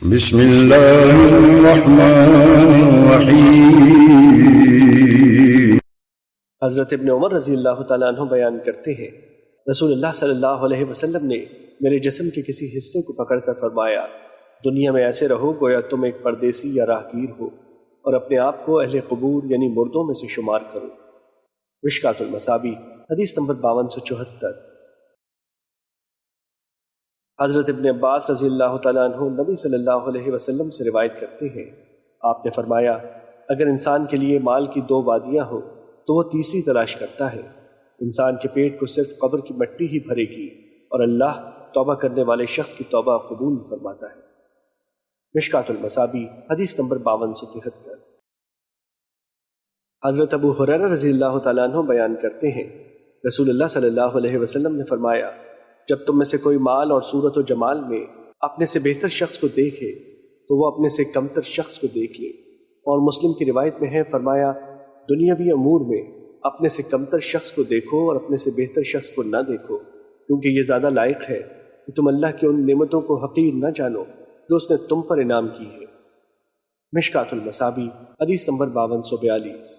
بسم اللہ الرحمن الرحیم۔ حضرت ابن عمر رضی اللہ تعالیٰ عنہ بیان کرتے ہیں، رسول اللہ صلی اللہ علیہ وسلم نے میرے جسم کے کسی حصے کو پکڑ کر فرمایا، دنیا میں ایسے رہو گویا تم ایک پردیسی یا راہگیر ہو، اور اپنے آپ کو اہل قبور یعنی مردوں میں سے شمار کرو۔ مشکوٰۃ المصابیح حدیث نمبر 5274۔ حضرت ابن عباس رضی اللہ تعالیٰ عنہ نبی صلی اللہ علیہ وسلم سے روایت کرتے ہیں، آپ نے فرمایا، اگر انسان کے لیے مال کی 2 وادیاں ہوں تو وہ تیسری تلاش کرتا ہے۔ انسان کے پیٹ کو صرف قبر کی مٹی ہی بھرے گی، اور اللہ توبہ کرنے والے شخص کی توبہ قبول فرماتا ہے۔ مشکوٰۃ المصابیح حدیث نمبر 5273۔ حضرت ابو ہریرہ رضی اللہ تعالیٰ عنہ بیان کرتے ہیں، رسول اللہ صلی اللہ علیہ وسلم نے فرمایا، جب تم میں سے کوئی مال اور صورت و جمال میں اپنے سے بہتر شخص کو دیکھے تو وہ اپنے سے کمتر شخص کو دیکھ لے۔ اور مسلم کی روایت میں ہے، فرمایا، دنیاوی امور میں اپنے سے کمتر شخص کو دیکھو اور اپنے سے بہتر شخص کو نہ دیکھو، کیونکہ یہ زیادہ لائق ہے کہ تم اللہ کی ان نعمتوں کو حقیر نہ جانو جو اس نے تم پر انعام کی ہے۔ مشکوٰۃ المصابیح حدیث نمبر 5242۔